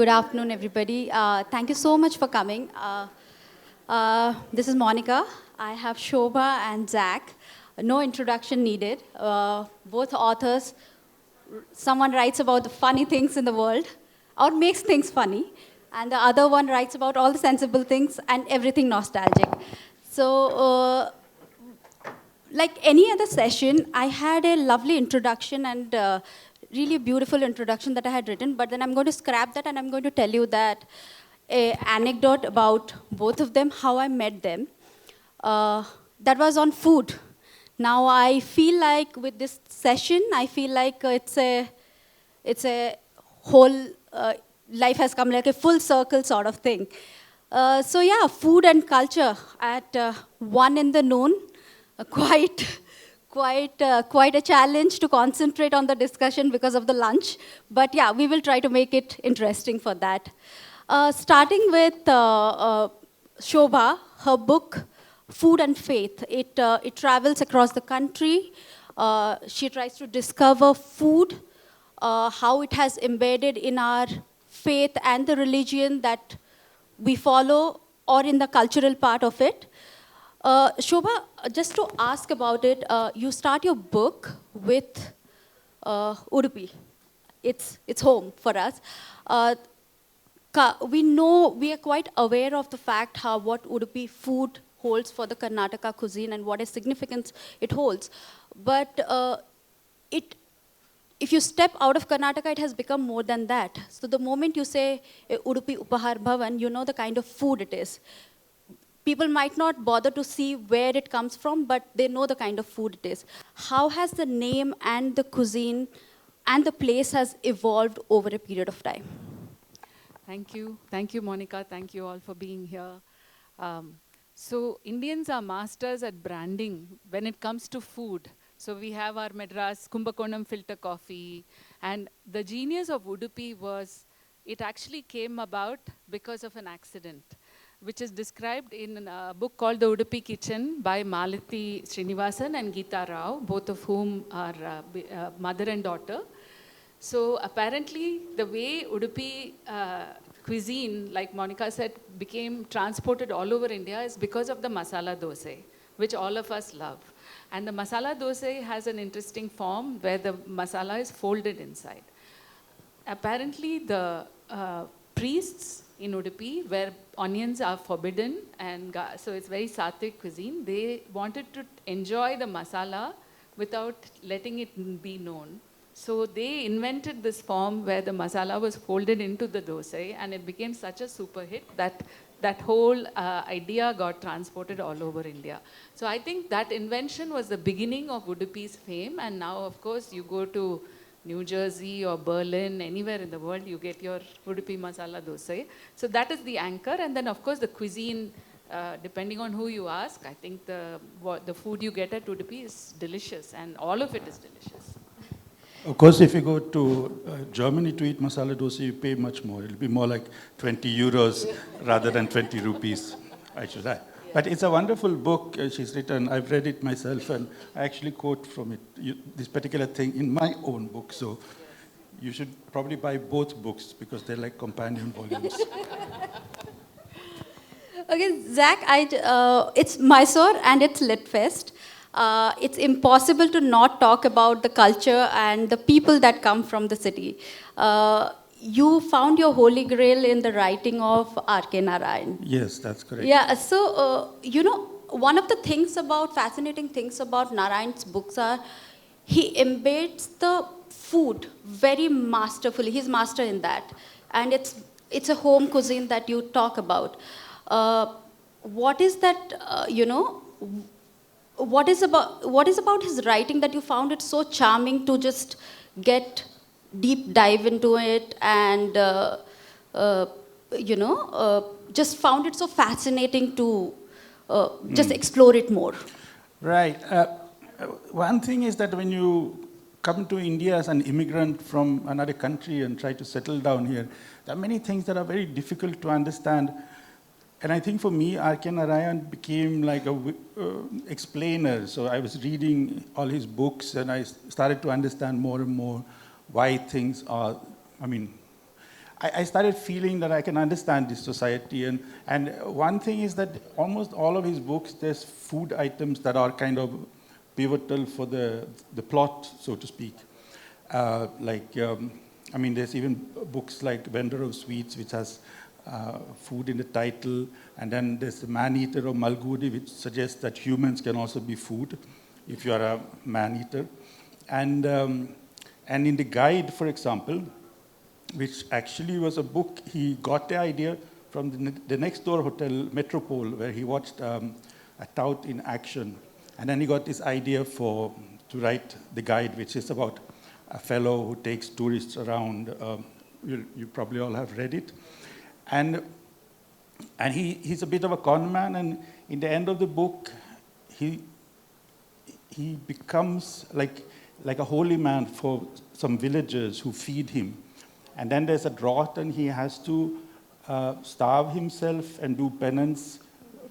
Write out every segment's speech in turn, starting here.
Good afternoon, everybody. Thank you so much for coming. This is Monika. I have Shoba and Zac. No introduction needed. Both authors. Someone writes about the funny things in the world, or makes things funny, and the other one writes about all the sensible things and everything nostalgic. So, like any other session, I had a lovely introduction and really beautiful introduction that I had written, but then I'm going to scrap that and I'm going to tell you that a anecdote about both of them, how I met them. That was on food. Now I feel like with this session, I feel like it's a whole life has come like a full circle sort of thing. So yeah, food and culture at 1 in the noon, quite a challenge to concentrate on the discussion because of the lunch. But yeah, we will try to make it interesting for that. Starting with Shoba, her book, Food and Faith. It travels across the country. She tries to discover food, how it has embedded in our faith and the religion that we follow, or in the cultural part of it. Shoba, just to ask about it, you start your book with Udupi. It's home for us. We are quite aware of the fact what Udupi food holds for the Karnataka cuisine and what a significance it holds. But if you step out of Karnataka, it has become more than that. So the moment you say Udupi Upahar Bhavan, you know the kind of food it is. People might not bother to see where it comes from, but they know the kind of food it is. How has the name and the cuisine and the place has evolved over a period of time? Thank you. Thank you, Monika. Thank you all for being here. So Indians are masters at branding when it comes to food. So we have our Madras Kumbakonam filter coffee. And the genius of Udupi was, it actually came about because of an accident, which is described in a book called The Udupi Kitchen by Malati Srinivasan and Geeta Rao, both of whom are mother and daughter. So apparently, the way Udupi cuisine, like Monika said, became transported all over India is because of the masala dosa, which all of us love. And the masala dosa has an interesting form where the masala is folded inside. Apparently, the priests in Udupi, where onions are forbidden, and so it's very sattvic cuisine, they wanted to enjoy the masala without letting it be known. So they invented this form where the masala was folded into the dosa, and it became such a super hit that that whole idea got transported all over India. So I think that invention was the beginning of Udupi's fame, and now, of course, you go to New Jersey or Berlin, anywhere in the world, you get your Udupi masala dosa. So that is the anchor, and then, of course, the cuisine, depending on who you ask, I think the food you get at Udupi is delicious, and all of it is delicious. Of course, if you go to Germany to eat masala dosa, you pay much more. It'll be more like 20 euros rather than 20 rupees, I should say. But it's a wonderful book she's written. I've read it myself, and I actually quote from it, this particular thing in my own book. So you should probably buy both books because they're like companion volumes. Okay, Zac, it's Mysore and it's Litfest. It's impossible to not talk about the culture and the people that come from the city. You found your holy grail in the writing of R.K. Narayan. Yes, that's correct. Yeah, so, one of the fascinating things about Narayan's books are he embeds the food very masterfully. He's master in that. And it's a home cuisine that you talk about. What is that, what is about his writing that you found it so charming to just get deep dive into it and just found it so fascinating to just explore it more? Right. One thing is that when you come to India as an immigrant from another country and try to settle down here, there are many things that are very difficult to understand. And I think for me, R.K. Narayan became like a explainer. So I was reading all his books, and I started to understand more and more why things are, I started feeling that I can understand this society. And one thing is that almost all of his books, there's food items that are kind of pivotal for the plot, so to speak. I mean, there's even books like Vendor of Sweets, which has food in the title. And then there's the Man-Eater of Malgudi, which suggests that humans can also be food if you are a man-eater. And in the guide, for example, which actually was a book, he got the idea from the next door hotel, Metropole, where he watched a tout in action. And then he got this idea to write the guide, which is about a fellow who takes tourists around. You probably all have read it. And he's a bit of a con man, and in the end of the book, he becomes like a holy man for some villagers who feed him. And then there's a drought, and he has to starve himself and do penance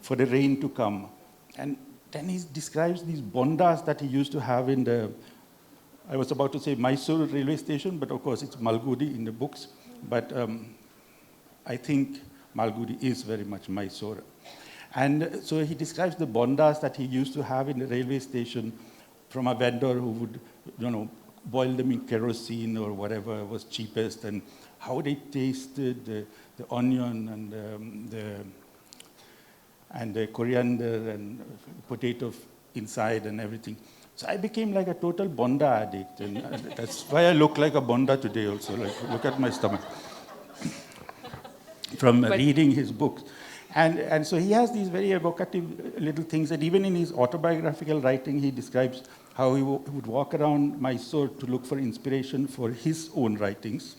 for the rain to come. And then he describes these bondas that he used to have in I was about to say Mysore railway station, but of course it's Malgudi in the books. But I think Malgudi is very much Mysore. And so he describes the bondas that he used to have in the railway station from a vendor who would, boil them in kerosene or whatever was cheapest, and how they tasted the onion and the coriander and potato inside and everything. So I became like a total bonda addict, and that's why I look like a bonda today also. Like, look at my stomach. From reading his books. And so he has these very evocative little things that even in his autobiographical writing, he describes how he would walk around Mysore to look for inspiration for his own writings.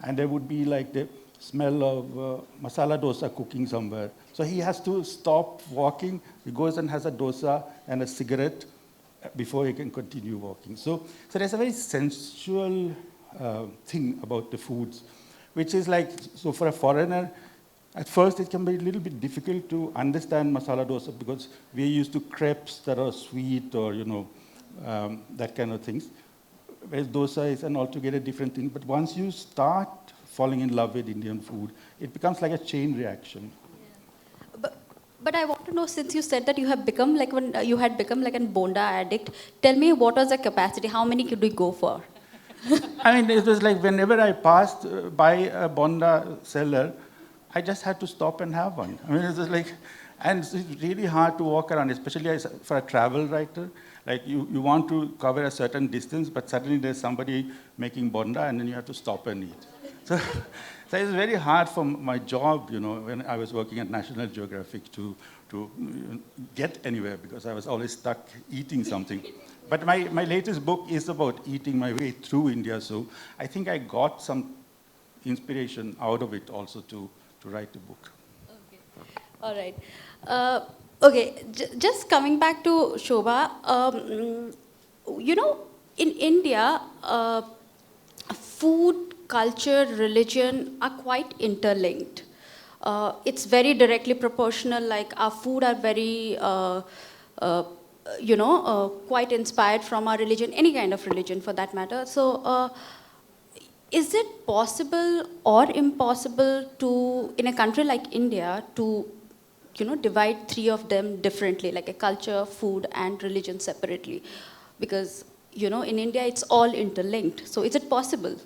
And there would be like the smell of masala dosa cooking somewhere. So he has to stop walking. He goes and has a dosa and a cigarette before he can continue walking. So there's a very sensual thing about the foods, which is like, so for a foreigner, at first it can be a little bit difficult to understand masala dosa because we're used to crepes that are sweet or, that kind of things. Whereas dosa is an altogether different thing. But once you start falling in love with Indian food, it becomes like a chain reaction. Yeah. But I want to know, since you said that you have become like you had become like a bonda addict, tell me what was the capacity? How many could we go for? I mean, it was like whenever I passed by a bonda seller, I just had to stop and have one. I mean, it was like, and it's really hard to walk around, especially for a travel writer. Like you want to cover a certain distance, but suddenly there's somebody making bonda, and then you have to stop and eat. So it's very hard for my job, when I was working at National Geographic to get anywhere because I was always stuck eating something. But my latest book is about eating my way through India, so I think I got some inspiration out of it also to write the book. Okay. All right. Okay, just coming back to Shoba, in India, food, culture, religion are quite interlinked. It's very directly proportional, like our food are very, quite inspired from our religion, any kind of religion for that matter. So is it possible or impossible to, in a country like India, to divide three of them differently, like a culture, food, and religion separately? Because, in India, it's all interlinked. So is it possible?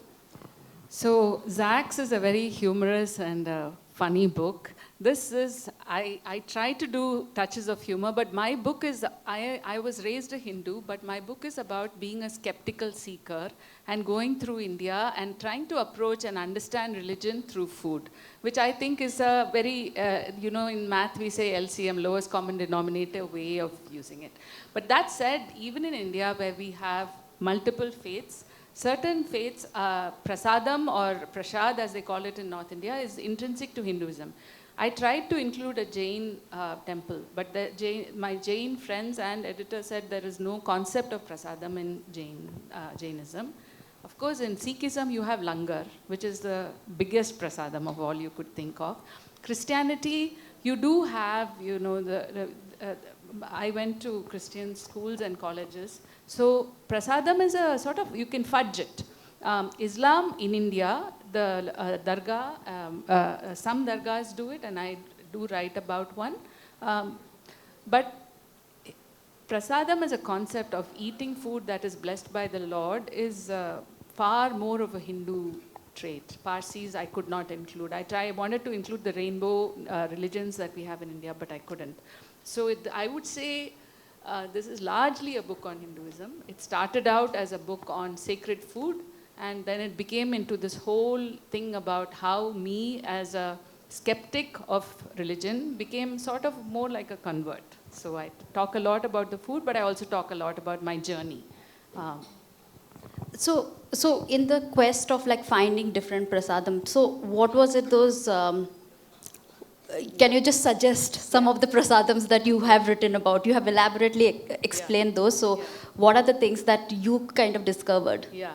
So Zac's is a very humorous and funny book. This is, I try to do touches of humor, but my book is, I was raised a Hindu, but my book is about being a skeptical seeker and going through India and trying to approach and understand religion through food, which I think is a very, in math we say LCM, lowest common denominator way of using it. But that said, even in India where we have multiple faiths, certain faiths, prasadam or prasad as they call it in North India, is intrinsic to Hinduism. I tried to include a Jain temple, but my Jain friends and editor said there is no concept of prasadam in Jainism. Of course, in Sikhism, you have langar, which is the biggest prasadam of all you could think of. Christianity, you do have, I went to Christian schools and colleges. So prasadam is a sort of, you can fudge it. Islam in India the dargah, some dargahs do it, and I do write about one. But prasadam as a concept of eating food that is blessed by the Lord is far more of a Hindu trait. Parsis I could not include. I wanted to include the rainbow religions that we have in India, but I couldn't. So I would say this is largely a book on Hinduism. It started out as a book on sacred food, and then it became into this whole thing about how me as a skeptic of religion became sort of more like a convert. So I talk a lot about the food, but I also talk a lot about my journey. So in the quest of like finding different prasadam, so what was it those, can you just suggest some of the prasadams that you have written about? You have elaborately explained those, so what are the things that you kind of discovered? Yeah.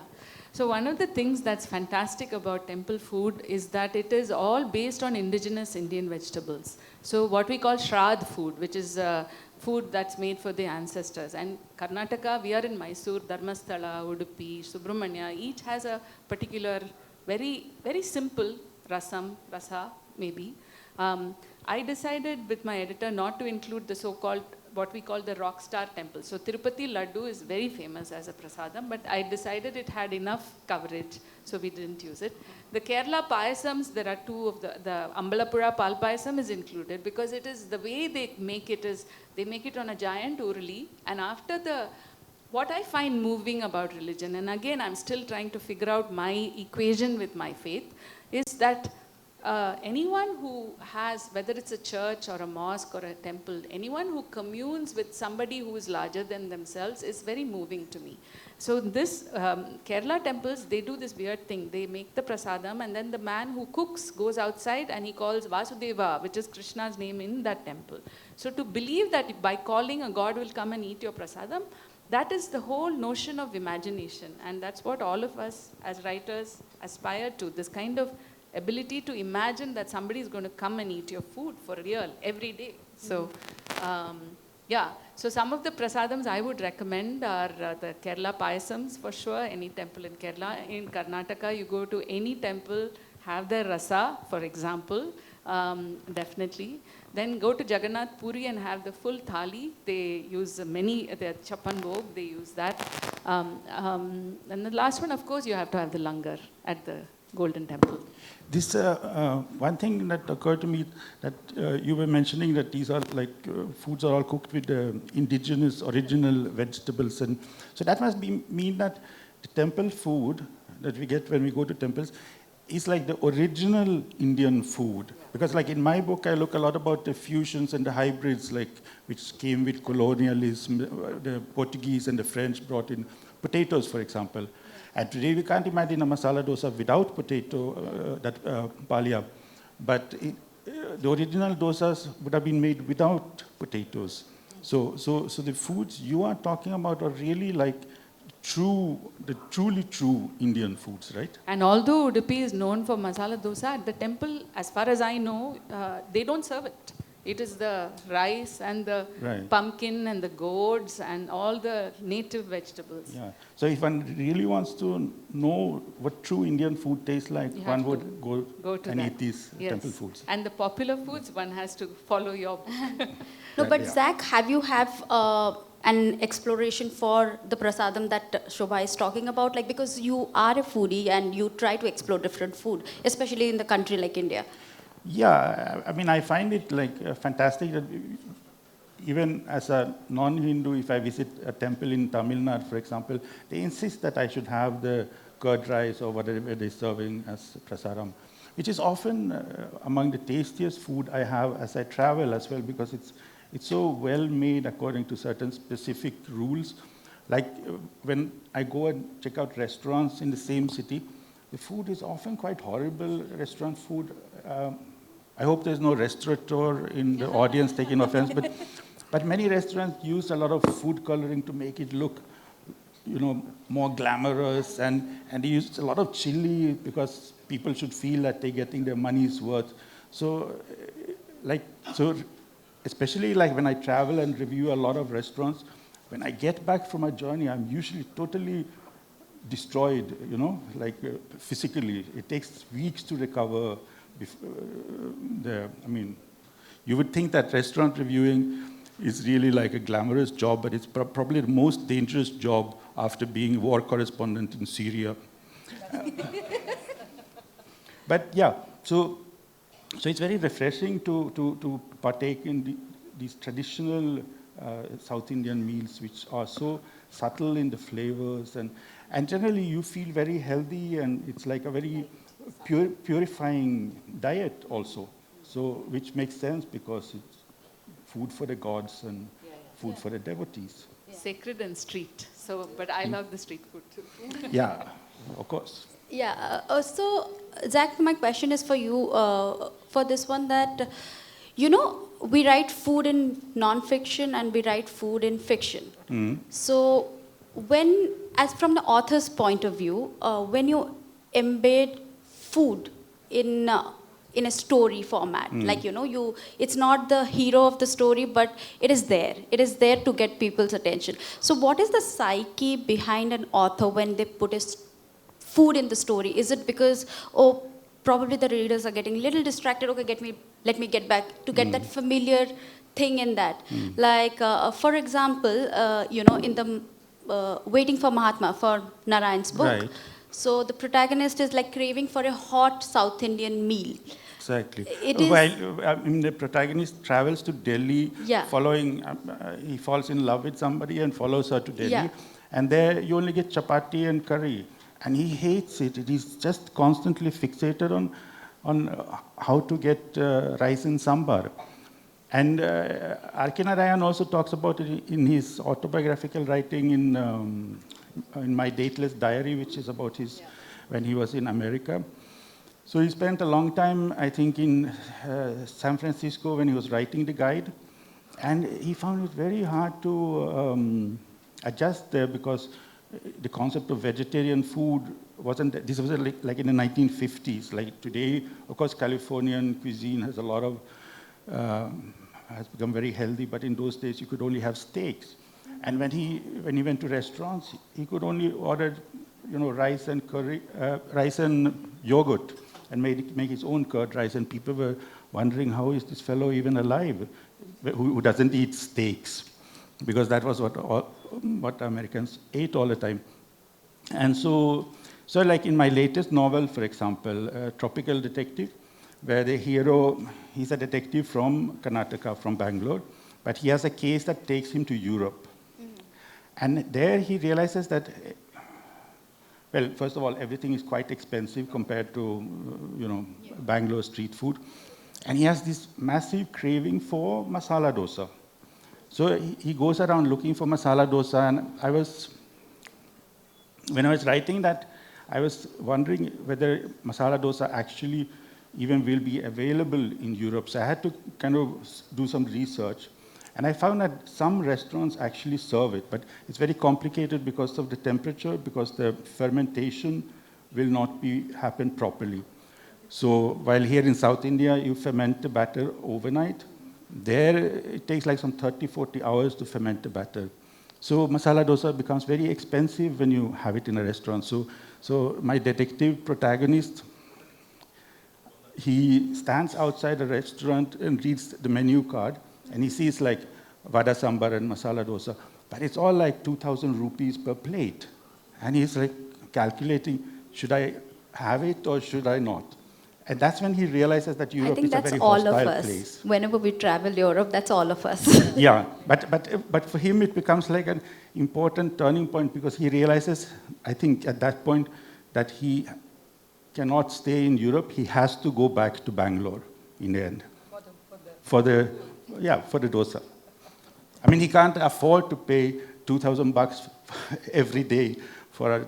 So one of the things that's fantastic about temple food is that it is all based on indigenous Indian vegetables. So what we call Shraddh food, which is food that's made for the ancestors. And Karnataka, we are in Mysore, Dharmasthala, Udupi, Subramanya, each has a particular, very, very simple rasa maybe. I decided with my editor not to include the so-called, what we call the rock star temple. So Tirupati Laddu is very famous as a prasadam, but I decided it had enough coverage, so we didn't use it. The Kerala payasams, there are two of the Ambalapura pal payasam is included because it is, the way they make it is, they make it on a giant urli, and after what I find moving about religion, and again I'm still trying to figure out my equation with my faith, is that anyone who has, whether it's a church or a mosque or a temple, anyone who communes with somebody who is larger than themselves is very moving to me. So this Kerala temples, they do this weird thing. They make the prasadam, and then the man who cooks goes outside and he calls Vasudeva, which is Krishna's name in that temple. So to believe that by calling a god will come and eat your prasadam, that is the whole notion of imagination. And that's what all of us as writers aspire to, this kind of ability to imagine that somebody is going to come and eat your food for real every day. So, yeah. So some of the prasadams I would recommend are the Kerala payasams for sure, any temple in Kerala. In Karnataka, you go to any temple, have their rasa, for example, definitely. Then go to Jagannath Puri and have the full thali. They use many, the chapan bhog, they use that. And the last one, of course, you have to have the langar at the Golden Temple. This one thing that occurred to me that you were mentioning that these are like foods are all cooked with indigenous original vegetables, and so that must mean that the temple food that we get when we go to temples is like the original Indian food. Because like in my book I look a lot about the fusions and the hybrids like which came with colonialism, the Portuguese and the French brought in potatoes, for example. And today we can't imagine a masala dosa without potato, palia. But the original dosas would have been made without potatoes. So the foods you are talking about are really like the truly true Indian foods, right? And although Udupi is known for masala dosa, at the temple, as far as I know, they don't serve it. It is the rice and the pumpkin and the gourds and all the native vegetables. Yeah. So if one really wants to know what true Indian food tastes like, one would go and eat these temple foods. And the popular foods, one has to follow your book. No, but Zac, have you an exploration for the prasadam that Shoba is talking about? Like, because you are a foodie and you try to explore different food, especially in the country like India. Yeah, I mean, I find it like fantastic that even as a non-Hindu, if I visit a temple in Tamil Nadu, for example, they insist that I should have the curd rice or whatever they're serving as prasadam, which is often among the tastiest food I have as I travel as well, because it's so well made according to certain specific rules. Like when I go and check out restaurants in the same city, the food is often quite horrible, restaurant food. I hope there's no restaurateur in the audience taking offense, but many restaurants use a lot of food coloring to make it look, more glamorous, and they use a lot of chili because people should feel that they're getting their money's worth. So especially like when I travel and review a lot of restaurants, when I get back from a journey, I'm usually totally destroyed, like physically. It takes weeks to recover. You would think that restaurant reviewing is really like a glamorous job, but it's probably the most dangerous job after being war correspondent in Syria. But yeah, so it's very refreshing to partake in these traditional South Indian meals, which are so subtle in the flavors, and generally you feel very healthy, and it's like a very purifying diet also. So, which makes sense because it's food for the gods and food for the devotees. Sacred and street. So, but I love the street food too. Yeah, of course. Yeah. So, Zac, my question is for you, for this one that, we write food in non-fiction and we write food in fiction. Mm. So, as from the author's point of view, when you embed food in a story format, like, it's not the hero of the story, but it is there. It is there to get people's attention. So, what is the psyche behind an author when they put food in the story? Is it because, probably the readers are getting a little distracted, okay, let me get back to get that familiar thing in that. Like, for example, in the Waiting for Mahatma, for Narayan's book. Right. So the protagonist is like craving for a hot South Indian meal. Exactly. It is, The protagonist travels to Delhi, following, he falls in love with somebody and follows her to Delhi. Yeah. And there you only get chapati and curry. And he hates it. He's just constantly fixated on how to get rice and sambar. And R.K. Narayan also talks about it in his autobiographical writing in My Dateless Diary, which is about when he was in America. So he spent a long time, I think, in San Francisco when he was writing the guide. And he found it very hard to adjust there because the concept of vegetarian food wasn't, this was like in the 1950s. Like today, of course, Californian cuisine has a lot of, has become very healthy, but in those days you could only have steaks. And when he went to restaurants, he could only order, rice and curry, rice and yogurt, and make his own curd rice. And people were wondering, how is this fellow even alive, who doesn't eat steaks? Because that was what Americans ate all the time. And so like in my latest novel, for example, Tropical Detective, where the hero, he's a detective from Karnataka, from Bangalore, but he has a case that takes him to Europe. And there he realizes that, well, first of all, everything is quite expensive compared to, Bangalore street food. And he has this massive craving for masala dosa. So he goes around looking for masala dosa, and when I was writing that, I was wondering whether masala dosa actually even will be available in Europe. So I had to kind of do some research. And I found that some restaurants actually serve it, but it's very complicated because of the temperature, because the fermentation will not happen properly. So while here in South India, you ferment the batter overnight, there it takes like some 30, 40 hours to ferment the batter. So masala dosa becomes very expensive when you have it in a restaurant. So my detective protagonist, he stands outside a restaurant and reads the menu card, and he sees like vada sambar and masala dosa, but it's all like 2,000 rupees per plate. And he's like calculating, should I have it or should I not? And that's when he realizes that Europe is a very hostile place. Whenever we travel Europe, that's all of us. Yeah, but for him it becomes like an important turning point because he realizes, I think at that point, that he cannot stay in Europe. He has to go back to Bangalore in the end. For the dosa. I mean, he can't afford to pay $2,000 every day for a,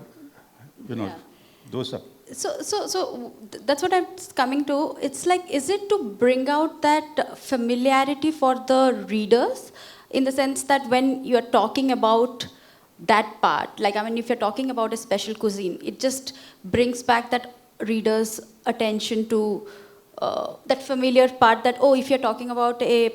dosa. So that's what I'm coming to. It's like, is it to bring out that familiarity for the readers, in the sense that when you're talking about that part, like, I mean, if you're talking about a special cuisine, it just brings back that reader's attention to that familiar part that, oh, if you're talking about a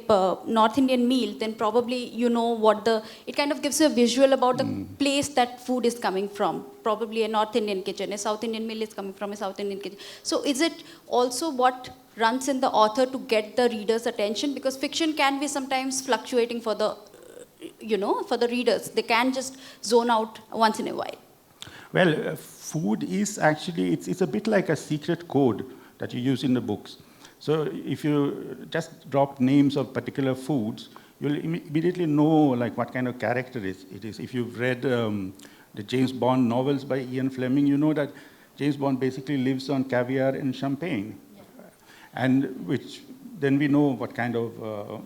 North Indian meal, then probably you know what it kind of gives you a visual about the place that food is coming from. Probably a North Indian kitchen, a South Indian meal is coming from a South Indian kitchen. So is it also what runs in the author to get the reader's attention? Because fiction can be sometimes fluctuating for the, for the readers. They can just zone out once in a while. Well, food is actually, it's a bit like a secret code that you use in the books. So if you just drop names of particular foods, you'll immediately know like what kind of character it is. If you've read the James Bond novels by Ian Fleming, you know that James Bond basically lives on caviar and champagne. Yeah. And which then we know what kind of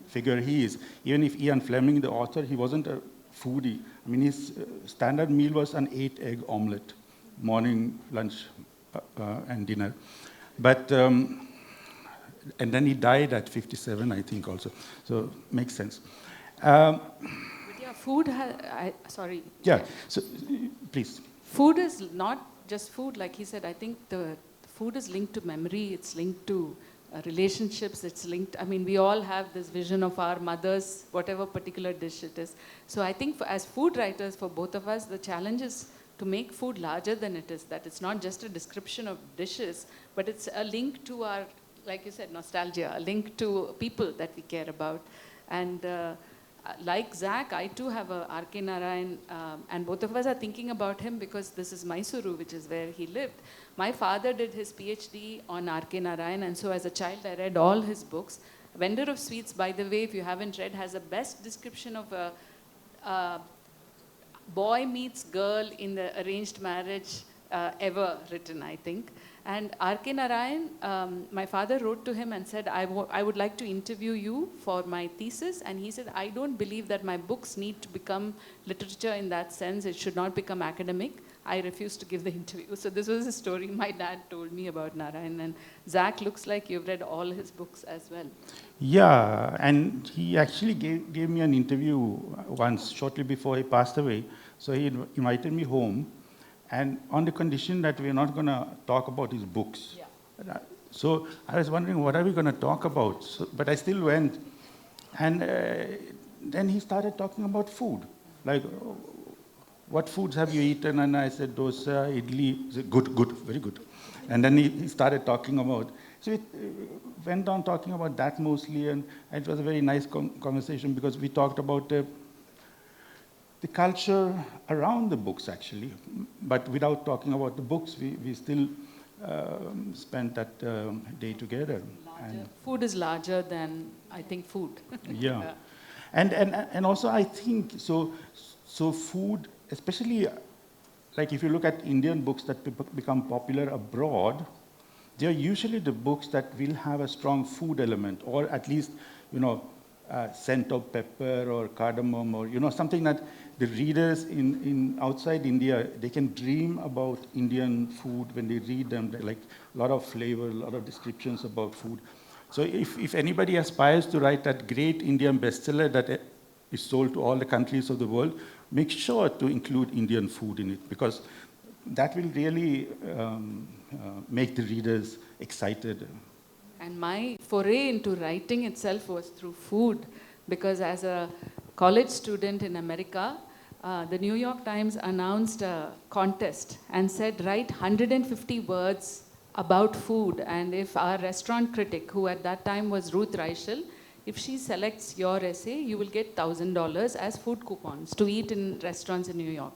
figure he is. Even if Ian Fleming, the author, he wasn't a foodie. I mean, his standard meal was an 8-egg omelette, morning, lunch, and dinner. But, and then he died at 57, I think, also. So, makes sense. But yeah, food sorry. Yeah, so, please. Food is not just food, like he said. I think the food is linked to memory, it's linked to relationships, it's linked, I mean, we all have this vision of our mothers, whatever particular dish it is. So I think as food writers, for both of us, the challenge is to make food larger than it is, that it's not just a description of dishes, but it's a link to our, like you said, nostalgia, a link to people that we care about. And like Zac, I too have a R.K. Narayan, and both of us are thinking about him because this is Mysuru, which is where he lived. My father did his PhD on R.K. Narayan, and so as a child I read all his books. Vendor of Sweets, by the way, if you haven't read, has the best description of a boy meets girl in the arranged marriage ever written, I think. And R.K. Narayan, my father wrote to him and said, I would like to interview you for my thesis. And he said, I don't believe that my books need to become literature in that sense. It should not become academic. I refuse to give the interview. So this was a story my dad told me about Narayan. And Zac, looks like you've read all his books as well. Yeah, and he actually gave me an interview once, shortly before he passed away. So he invited me home. And on the condition that we're not going to talk about his books. Yeah. So I was wondering, what are we going to talk about? So, but I still went. And then he started talking about food. Like, what foods have you eaten? And I said, dosa, idli. He said, good, very good. And then he started talking about, so we went on talking about that mostly. And it was a very nice conversation because we talked about the culture around the books, actually. But without talking about the books, we still spent that day together. And food is larger than, I think, food. Yeah. And also, I think, so food, especially, like if you look at Indian books that become popular abroad, they're usually the books that will have a strong food element, or at least, scent of pepper or cardamom, or something that the readers in outside India, they can dream about Indian food when they read them. They're like a lot of flavor, a lot of descriptions about food. So if anybody aspires to write that great Indian bestseller that is sold to all the countries of the world, make sure to include Indian food in it, because that will really make the readers excited. And my foray into writing itself was through food, because as a college student in America, the New York Times announced a contest and said, write 150 words about food. And if our restaurant critic, who at that time was Ruth Reichel, if she selects your essay, you will get $1,000 as food coupons to eat in restaurants in New York.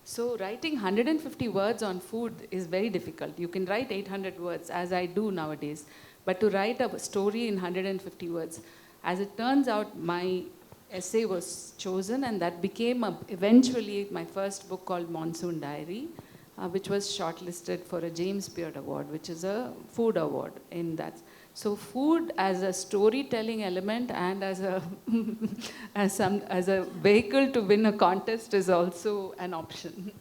So writing 150 words on food is very difficult. You can write 800 words, as I do nowadays. But to write a story in 150 words, as it turns out, my essay was chosen, and that became eventually my first book called Monsoon Diary, which was shortlisted for a James Beard Award, which is a food award in that. So food as a storytelling element and as a as a vehicle to win a contest is also an option.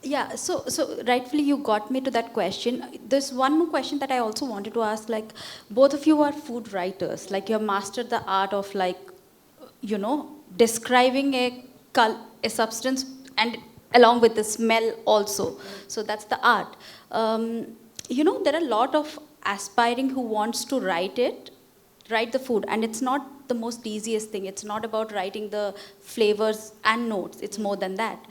Yeah, so rightfully you got me to that question. There's one more question that I also wanted to ask, like, both of you are food writers, like you have mastered the art of, like, describing a substance and along with the smell also. So that's the art. There are a lot of aspiring who wants to write the food, and it's not the most easiest thing. It's not about writing the flavors and notes. It's more than that.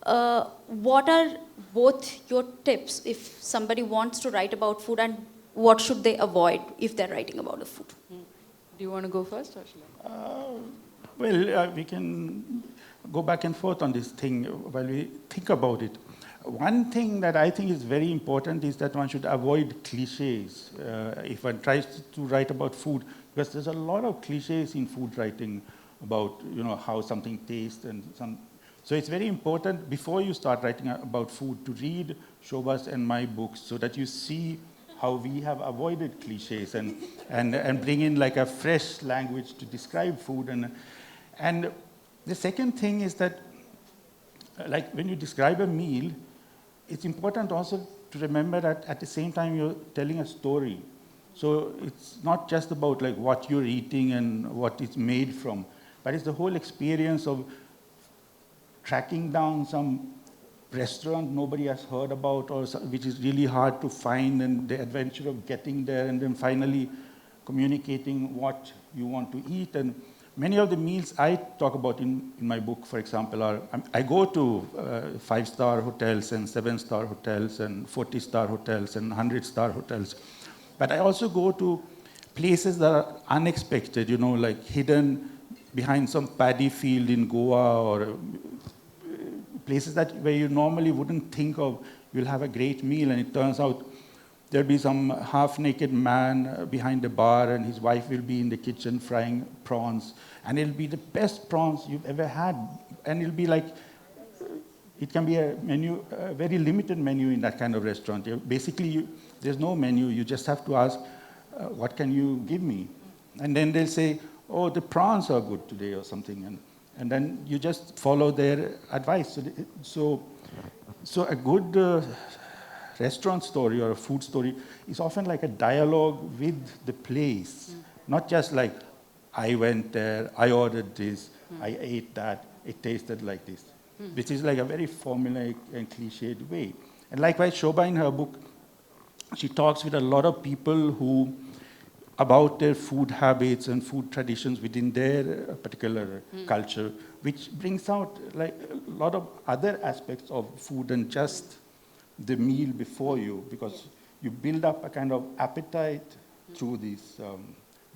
What are both your tips if somebody wants to write about food, and what should they avoid if they're writing about the food? Do you want to go first, or shall I? We can go back and forth on this thing while we think about it. One thing that I think is very important is that one should avoid cliches if one tries to write about food, because there's a lot of cliches in food writing about how something tastes and some. So it's very important before you start writing about food to read Shoba's and my books so that you see how we have avoided cliches and bring in like a fresh language to describe food. And the second thing is that like when you describe a meal, it's important also to remember that at the same time you're telling a story. So it's not just about like what you're eating and what it's made from, but it's the whole experience of tracking down some restaurant nobody has heard about, or which is really hard to find, and the adventure of getting there, and then finally communicating what you want to eat. And many of the meals I talk about in my book, for example, are I go to 5-star hotels and 7-star hotels and 40-star hotels and 100-star hotels. But I also go to places that are unexpected, like hidden behind some paddy field in Goa, or places where you normally wouldn't think of you'll have a great meal, and it turns out there'll be some half-naked man behind the bar, and his wife will be in the kitchen frying prawns, and it'll be the best prawns you've ever had, and it'll be like, it can be a menu, a very limited menu in that kind of restaurant. Basically, there's no menu. You just have to ask, what can you give me? And then they'll say, oh, the prawns are good today or something, and then you just follow their advice. So a good restaurant story or a food story is often like a dialogue with the place, not just like, I went there, I ordered this, I ate that, it tasted like this, which is like a very formulaic and cliched way. And likewise, Shoba in her book, she talks with a lot of people who about their food habits and food traditions within their particular culture, which brings out like a lot of other aspects of food than just the meal before you, because you build up a kind of appetite through these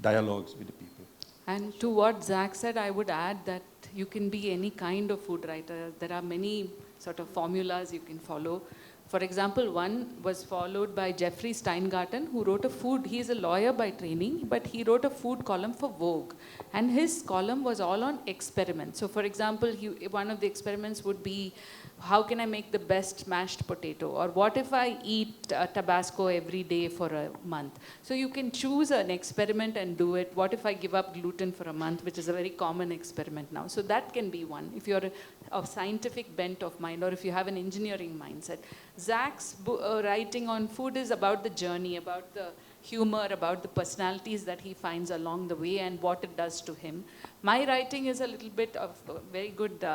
dialogues with the people. And to what Zac said, I would add that you can be any kind of food writer. There are many sort of formulas you can follow. For example, one was followed by Jeffrey Steingarten, who wrote he's a lawyer by training, but he wrote a food column for Vogue. And his column was all on experiments. So for example, one of the experiments would be, how can I make the best mashed potato? Or what if I eat Tabasco every day for a month? So you can choose an experiment and do it. What if I give up gluten for a month, which is a very common experiment now. So that can be one, if you're of scientific bent of mind, or if you have an engineering mindset. Zac's writing on food is about the journey, about the humor, about the personalities that he finds along the way and what it does to him. My writing is a little bit of a very good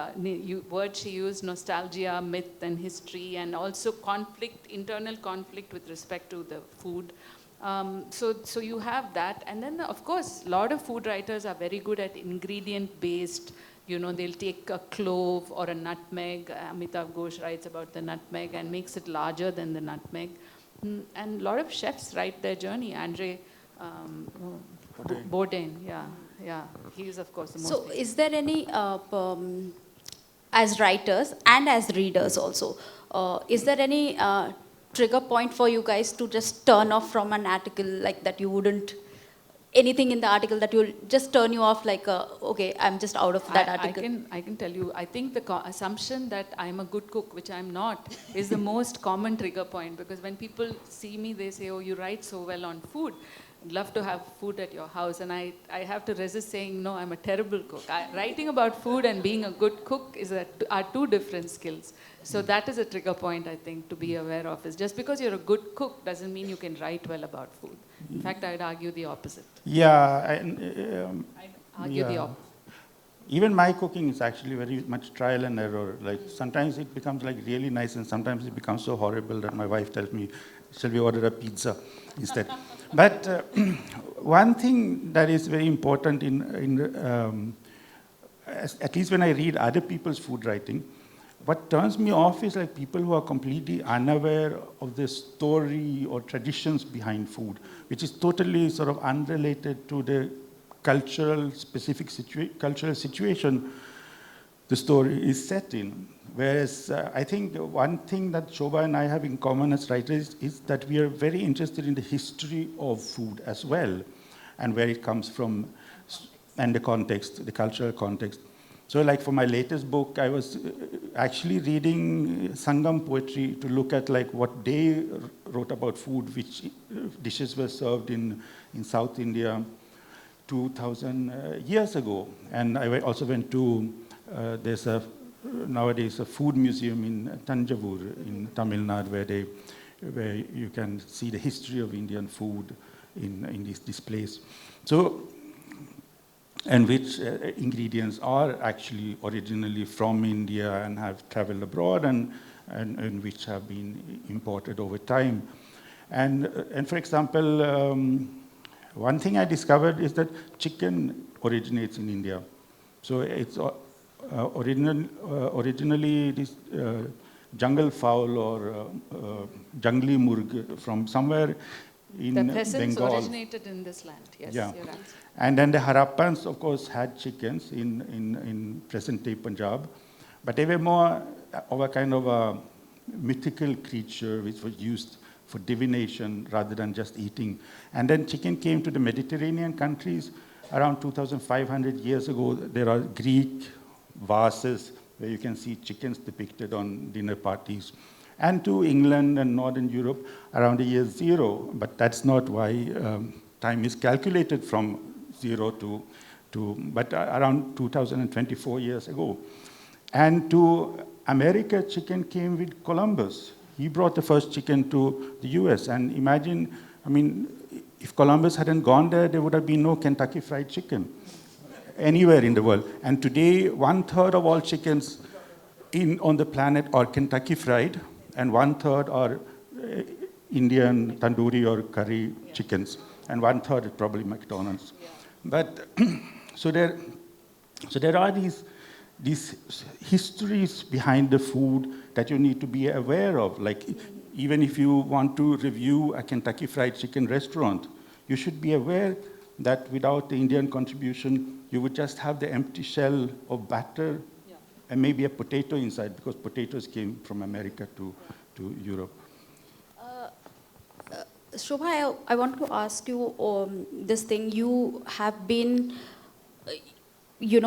word she used, nostalgia, myth and history, and also conflict, internal conflict with respect to the food. So you have that. And then, of course, a lot of food writers are very good at ingredient-based. They'll take a clove or a nutmeg. Amitav Ghosh writes about the nutmeg and makes it larger than the nutmeg. And a lot of chefs write their journey. Andre Bourdain, yeah. He is, of course, the most So famous. is there any, as writers and as readers also, is there any trigger point for you guys to just turn off from an article, like that you wouldn't, anything in the article that will just turn you off, like, okay, I'm just out of that article? I can tell you, I think the assumption that I'm a good cook, which I'm not, is the most common trigger point, because when people see me, they say, oh, you write so well on food. I'd love to have food at your house. And I have to resist saying, no, I'm a terrible cook. Writing about food and being a good cook are two different skills. So that is a trigger point, I think, to be aware of. Is just because you're a good cook doesn't mean you can write well about food. In fact, I'd argue the opposite. Yeah. I'd argue the opposite. Even my cooking is actually very much trial and error. Like sometimes it becomes like really nice, and sometimes it becomes so horrible that my wife tells me, shall we order a pizza instead? But one thing that is very important at least when I read other people's food writing, what turns me off is like people who are completely unaware of the story or traditions behind food, which is totally sort of unrelated to the specific cultural situation the story is set in. Whereas I think one thing that Shoba and I have in common as writers is that we are very interested in the history of food as well, and where it comes from, and the context, the cultural context. So like for my latest book, I was actually reading Sangam poetry to look at like what they wrote about food, which dishes were served in South India 2,000 years ago. And I also went to, there's nowadays a food museum in Tanjavur in Tamil Nadu where you can see the history of Indian food in these displays. So, and which ingredients are actually originally from India and have traveled abroad and which have been imported over time. And for example, one thing I discovered is that chicken originates in India. So it's originally this jungle fowl or jungli murg from somewhere in Bengal. The peasants originated in this land, yes, yeah. You're right. And then the Harappans, of course, had chickens in present-day Punjab, but they were more of a kind of a mythical creature which was used for divination rather than just eating. And then chicken came to the Mediterranean countries around 2,500 years ago. There are Greek vases where you can see chickens depicted on dinner parties. And to England and Northern Europe around the year 0, but that's not why time is calculated from 0 but around 2024 years ago. And to America, chicken came with Columbus. He brought the first chicken to the US. And imagine, I mean, if Columbus hadn't gone there would have been no Kentucky Fried Chicken anywhere in the world. And today, 1/3 of all chickens on the planet are Kentucky Fried, and 1/3 are Indian tandoori or curry chickens, and 1/3 is probably McDonald's. Yeah. But so there are these histories behind the food that you need to be aware of. Like even if you want to review a Kentucky Fried Chicken restaurant, you should be aware that without the Indian contribution, you would just have the empty shell of batter and maybe a potato inside, because potatoes came from America to Europe. Shobha, I want to ask you this thing. You have been, you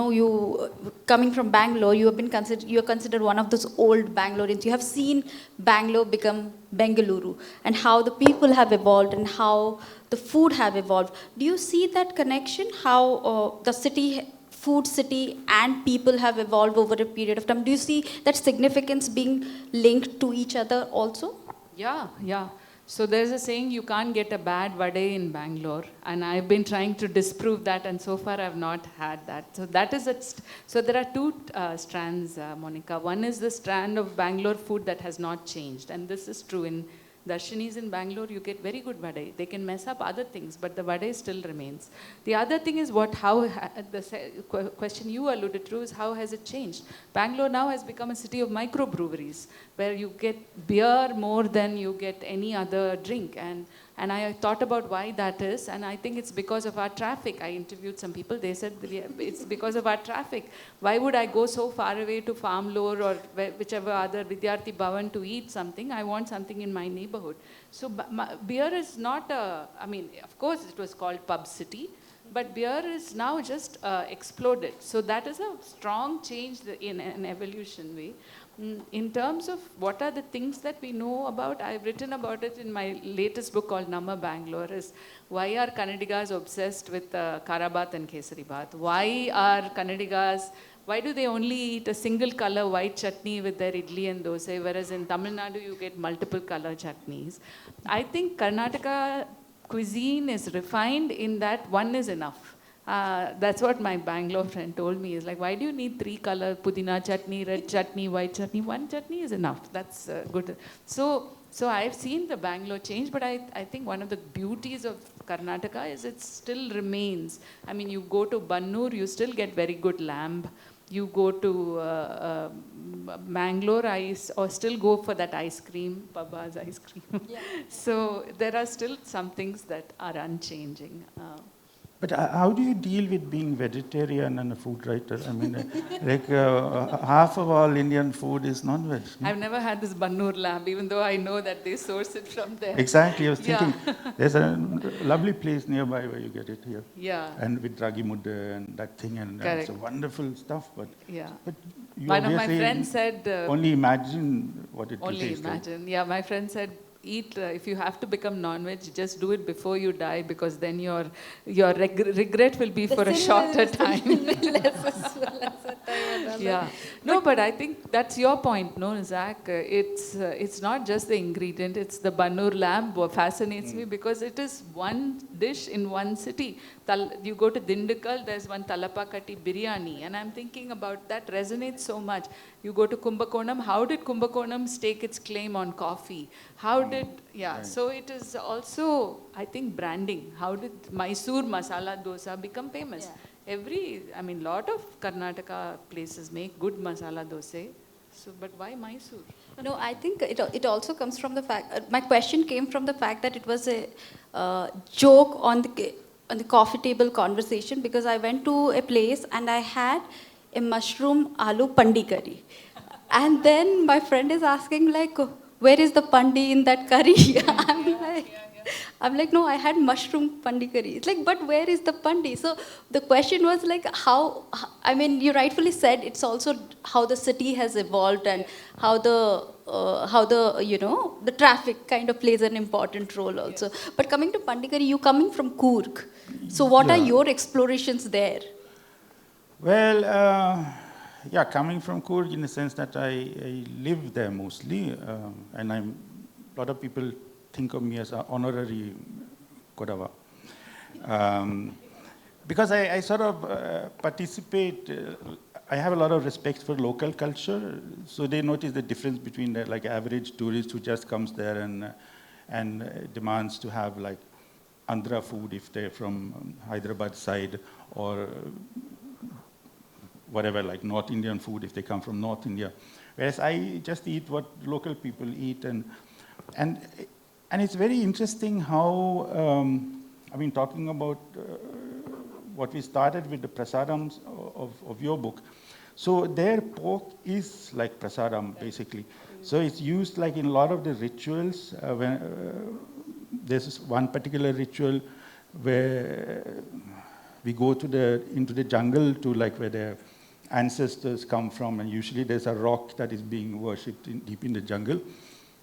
coming from Bangalore, you are considered one of those old Bangaloreans. You have seen Bangalore become Bengaluru, and how the people have evolved and how the food have evolved. Do you see that connection? How the food city and people have evolved over a period of time? Do you see that significance being linked to each other also? Yeah. So there's a saying, you can't get a bad vade in Bangalore, and I've been trying to disprove that, and so far I've not had that. So that is so there are two strands, Monika. One is the strand of Bangalore food that has not changed, and this is true in Darshanis in Bangalore. You get very good vade. They can mess up other things, but the vade still remains. The other thing is the question you alluded to is how has it changed? Bangalore now has become a city of microbreweries, where you get beer more than you get any other drink. And I thought about why that is, and I think it's because of our traffic. I interviewed some people, they said it's because of our traffic. Why would I go so far away to Farmlore or whichever other Vidyarthi Bhavan to eat something? I want something in my neighborhood. So beer is not of course it was called Pub City, but beer is now just exploded. So that is a strong change in an evolution way. In terms of what are the things that we know about, I've written about it in my latest book called Namma Bangalore, is why are Kannadigas obsessed with Karabath and Kesari Bath? Why do they only eat a single color white chutney with their idli and dosa, whereas in Tamil Nadu you get multiple color chutneys? I think Karnataka cuisine is refined in that one is enough. That's what my Bangalore friend told me. Is like, why do you need 3-color pudina chutney, red chutney, white chutney? One chutney is enough. That's good. So I've seen the Bangalore change, but I think one of the beauties of Karnataka is it still remains. I mean, you go to Bannur, you still get very good lamb. You go to Mangalore, or still go for that ice cream, Baba's ice cream. Yeah. So there are still some things that are unchanging. But how do you deal with being vegetarian and a food writer? I mean, half of all Indian food is non-veg. No? I've never had this Bannur lamb, even though I know that they source it from there. Exactly, I was thinking, there's a lovely place nearby where you get it here. Yeah. And with ragi mudde and that thing, and it's a wonderful stuff. But you one of my friends said... only imagine what it only tastes imagine. like. Yeah, my friend said, eat, if you have to become non-veg, just do it before you die, because then your regret will be for a shorter time. Yeah. No, but I think that's your point, no, Zac? It's not just the ingredient, it's the Bannur lamb what fascinates me, because it is one dish in one city. You go to Dindigul, there's one Talapakati biryani, and I'm thinking about that resonates so much. You go to Kumbakonam, how did Kumbakonam stake its claim on coffee? How did, so it is also, I think, branding. How did Mysore masala dosa become famous? Lot of Karnataka places make good masala dosa. So, but why Mysore? No, I think it also comes from the fact, my question came from the fact that it was a joke on the coffee table conversation, because I went to a place and I had a mushroom aloo pandi curry. And then my friend is asking like, where is the pandi in that curry? I'm like, no, I had mushroom pandi curry. It's like, but where is the pandi? So the question was like, you rightfully said, it's also how the city has evolved and how the traffic kind of plays an important role also. Yes. But coming to pandi curry, you coming from Coorg. So what are your explorations there? Well, coming from Coorg in the sense that I live there mostly, and a lot of people think of me as an honorary Kodava. Because I sort of participate, I have a lot of respect for local culture, so they notice the difference between the average tourist who just comes there and demands to have like Andhra food if they're from Hyderabad side, or whatever, like North Indian food if they come from North India. Whereas I just eat what local people eat, and it's very interesting how, talking about what we started with the prasadams of your book. So their pork is like prasadam, basically. So it's used like in a lot of the rituals. There's one particular ritual where we go into the jungle to where their ancestors come from, and usually there's a rock that is being worshipped deep in the jungle.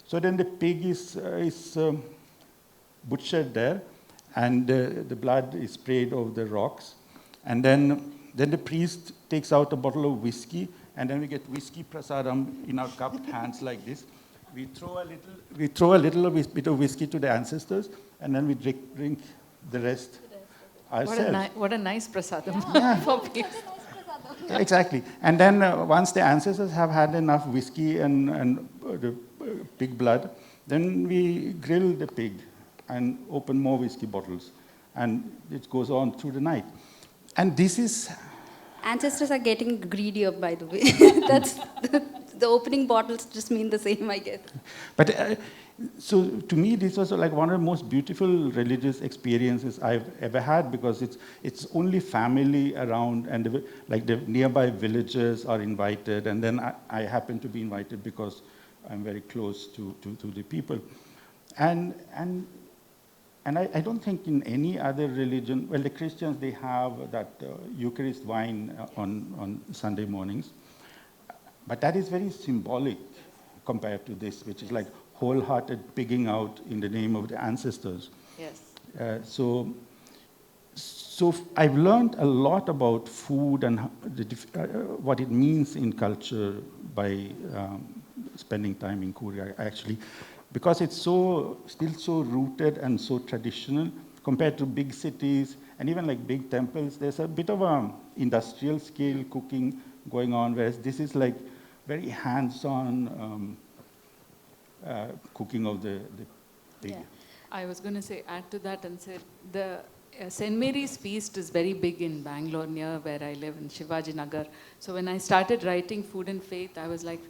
So then the pig is butchered there, and the blood is sprayed over the rocks. And then the priest takes out a bottle of whiskey, and then we get whiskey prasadam in our cupped hands like this. We throw a little bit of whiskey to the ancestors, and then we drink the rest ourselves. What a nice prasadam for people. Yeah, exactly. And then once the ancestors have had enough whiskey and the pig blood, then we grill the pig and open more whiskey bottles. And it goes on through the night. And this is... Ancestors are getting greedier, by the way. That's the opening bottles just mean the same, I guess. But so to me, this was like one of the most beautiful religious experiences I've ever had, because it's only family around, and the nearby villagers are invited, and then I happen to be invited because I'm very close to the people. And I don't think in any other religion, well, the Christians, they have that Eucharist wine on Sunday mornings, but that is very symbolic compared to this, which is like wholehearted pigging out in the name of the ancestors. Yes. So I've learned a lot about food and what it means in culture by spending time in Korea, actually, because it's still so rooted and so traditional compared to big cities and even like big temples, there's a bit of a industrial scale cooking going on, whereas this is like very hands-on cooking of the pig. Yeah. I was going to say, add to that and say, the St. Mary's Feast is very big in Bangalore, near where I live in Shivaji Nagar. So when I started writing Food and Faith, I was like,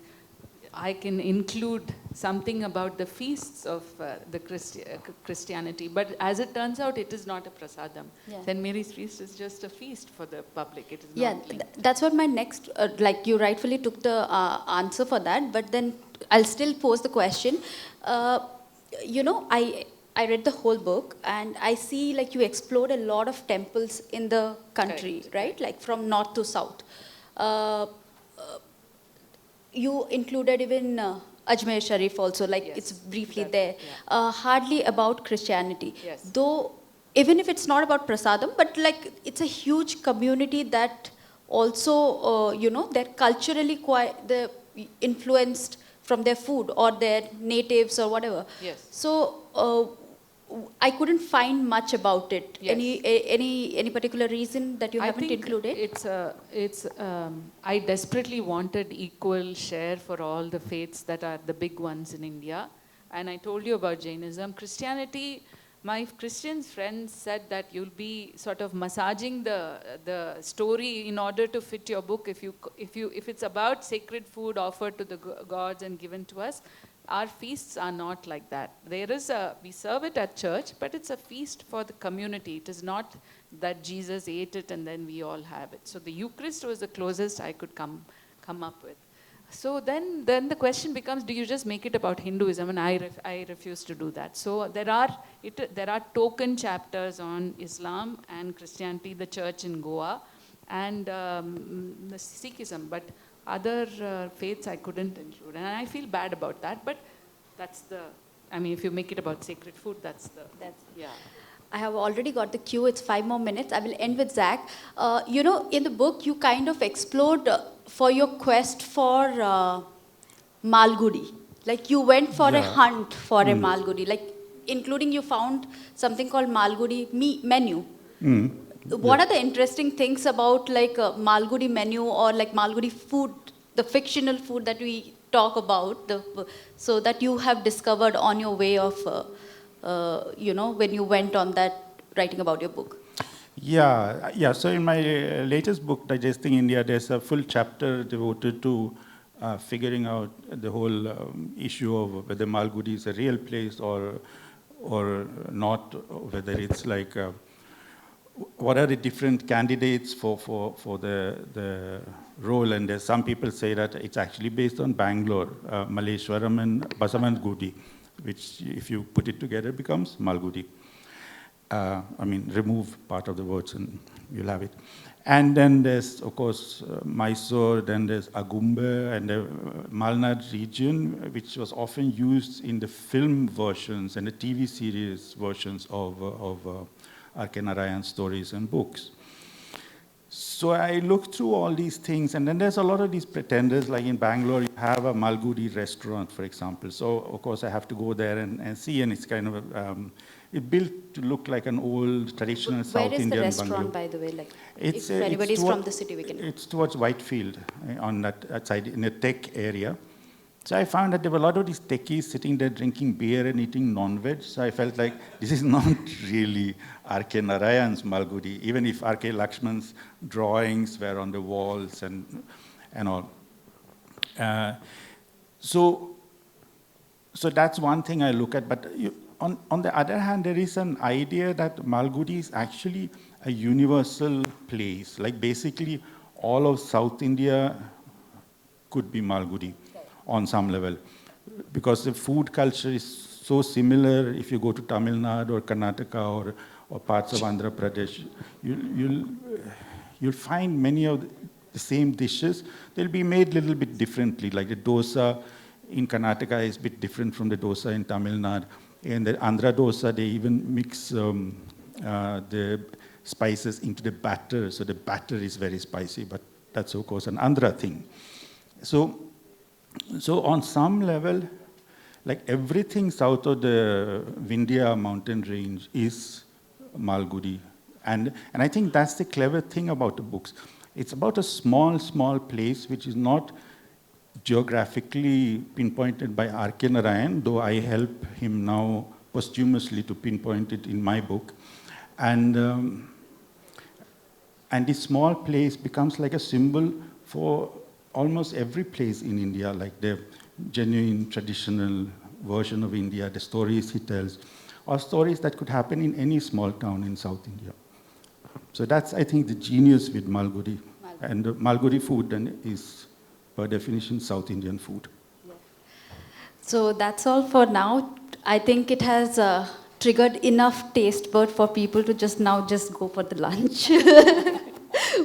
I can include something about the feasts of the Christianity. But as it turns out, it is not a prasadam. Yeah. St. Mary's Feast is just a feast for the public. It is Yeah, not linked. that's what my next, like you rightfully took the answer for that, but then I'll still pose the question. You know, I read the whole book and I see like you explored a lot of temples in the country, Correct. right? Like from north to south. You included even Ajmer Sharif also, like Yes, it's briefly that- there. yeah. Hardly about Christianity. Yes. Though, even if it's not about prasadam, but like it's a huge community that also, you know, they're culturally quite they're influenced from their food or their natives or whatever. Yes. So I couldn't find much about it. Yes. Any particular reason that you I haven't think included? I desperately wanted equal share for all the faiths that are the big ones in India. And I told you about Jainism. Christianity, my Christian friends said that you'll be sort of massaging the story in order to fit your book. If it's about sacred food offered to the gods and given to us, our feasts are not like that. We serve it at church, but it's a feast for the community. It is not that Jesus ate it and then we all have it. So the Eucharist was the closest I could come up with. So then the question becomes, do you just make it about Hinduism? And I refuse to do that. So there are token chapters on Islam and Christianity, the church in Goa, and the Sikhism, but other faiths I couldn't include. And I feel bad about that, but if you make it about sacred food, yeah. I have already got the cue. It's 5 more minutes. I will end with Zac. You know, in the book, you kind of explored for your quest for Malgudi. Like you went for a hunt for a Malgudi. Like including you found something called Malgudi menu. What are the interesting things about like a Malgudi menu or like Malgudi food, the fictional food that we talk about, so that you have discovered on your way of, you know, when you went on that writing about your book? Yeah. So in my latest book, Digesting India, there's a full chapter devoted to figuring out the whole issue of whether Malgudi is a real place or not, whether it's like what are the different candidates for the role. And there's some people say that it's actually based on Bangalore, Malleshwaram and Basamangudi, which if you put it together becomes Malgudi. Remove part of the words and you'll have it. And then there's, of course, Mysore, then there's Agumbe and the Malnad region, which was often used in the film versions and the TV series versions of R.K. Narayan stories and books. So I looked through all these things, and then there's a lot of these pretenders, like in Bangalore, you have a Malgudi restaurant, for example. So, of course, I have to go there and see, and it's kind of, it's built to look like an old, traditional South Indian bungalow. Where is the restaurant, by the way? Like, if anybody's from the city, we can... It's towards Whitefield, on that side, in the tech area. So I found that there were a lot of these techies sitting there drinking beer and eating non-veg. So I felt like this is not really R.K. Narayan's Malgudi, even if R.K. Lakshman's drawings were on the walls and all. So that's one thing I look at. But on the other hand, there is an idea that Malgudi is actually a universal place. Like basically all of South India could be Malgudi on some level, because the food culture is so similar. If you go to Tamil Nadu or Karnataka or parts of Andhra Pradesh, you'll find many of the same dishes. They'll be made a little bit differently, like the dosa in Karnataka is a bit different from the dosa in Tamil Nadu. In the Andhra dosa, they even mix the spices into the batter, so the batter is very spicy, but that's of course an Andhra thing. So on some level, like everything south of the Vindhya mountain range is Malgudi And I think that's the clever thing about the books. It's about a small, small place which is not geographically pinpointed by R.K. Narayan, though I help him now posthumously to pinpoint it in my book. And this small place becomes like a symbol for almost every place in India, like the genuine traditional version of India, the stories he tells, or stories that could happen in any small town in South India. So that's, I think, the genius with Malgudi. And Malgudi food then is, per definition, South Indian food. So that's all for now. I think it has triggered enough taste bud for people to just go for the lunch.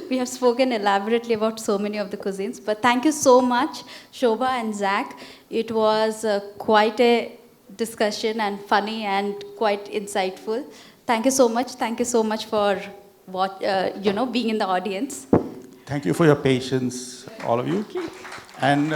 We have spoken elaborately about so many of the cuisines, but thank you so much, Shoba and Zac. It was quite a discussion and funny and quite insightful. Thank you so much. Thank you so much for being in the audience. Thank you for your patience, all of you. And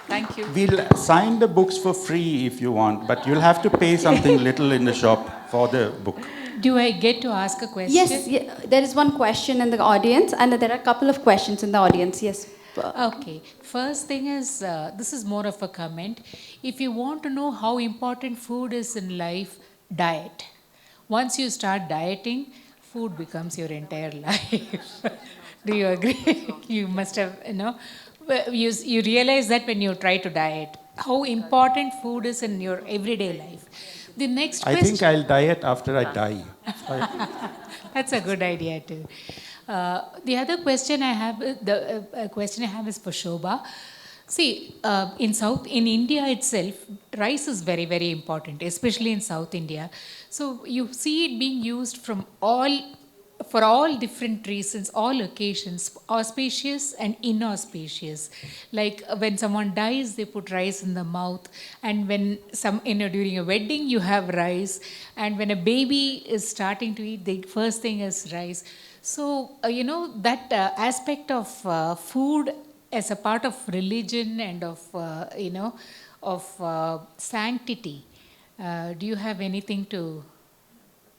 Thank you. we'll sign the books for free if you want, but you'll have to pay something little in the shop for the book. Do I get to ask a question? Yes, there is one question in the audience, and there are a couple of questions in the audience. Yes. Okay. First thing is, this is more of a comment. If you want to know how important food is in life, diet. Once you start dieting, food becomes your entire life. Do you agree? You must have, you realize that when you try to diet, how important food is in your everyday life. The next question. I think I'll diet after I die. That's a good idea too. The other question I have, question I have is for Shoba. See, in India itself, rice is very, very important, especially in South India. So you see it being used for all different reasons, all occasions, auspicious and inauspicious. Like when someone dies, they put rice in the mouth, and when during a wedding, you have rice, and when a baby is starting to eat, the first thing is rice. So that aspect of food as a part of religion and of sanctity. Do you have anything to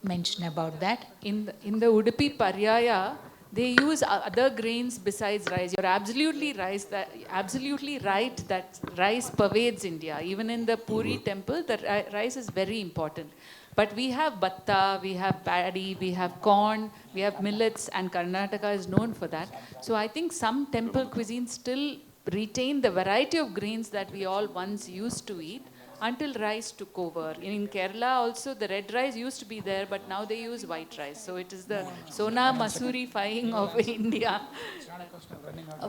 mention about that? In the Udupi Paryaya, they use other grains besides rice. You're absolutely right that rice pervades India. Even in the Puri temple, the rice is very important. But we have batta, we have paddy, we have corn, we have millets, and Karnataka is known for that. So I think some temple cuisines still retain the variety of grains that we all once used to eat until rice took over. In Kerala also, the red rice used to be there, but now they use white rice. So it is the Sona Masuri-fying of India.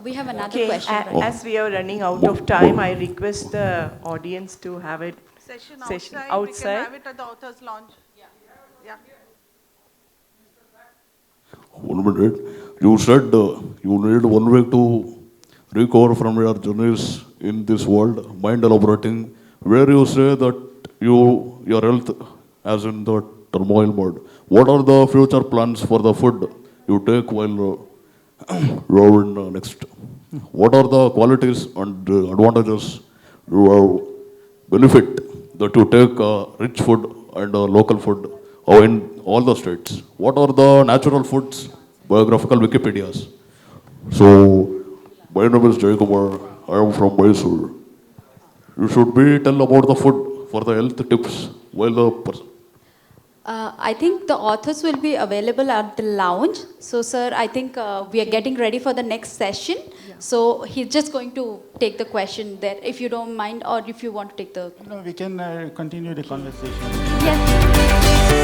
We have another question. As we are running out of time, I request the audience to have a session outside. We can have it at the author's lounge. Yeah. 1 minute. You said you need 1 week to recover from your journeys in this world, mind elaborating, where you say that your health as in the turmoil mode. What are the future plans for the food you take while you're in next? What are the qualities and advantages you have benefit that you take rich food and local food in all the states? What are the natural foods, biographical Wikipedias? So, my name is Jayakumar. I am from Mysore. You should tell about the food for the health tips while the person. I think the authors will be available at the lounge. So, sir, I think we are getting ready for the next session. Yeah. So, he's just going to take the question there, if you don't mind, or if you want to take the... No, we can continue the conversation. Yes.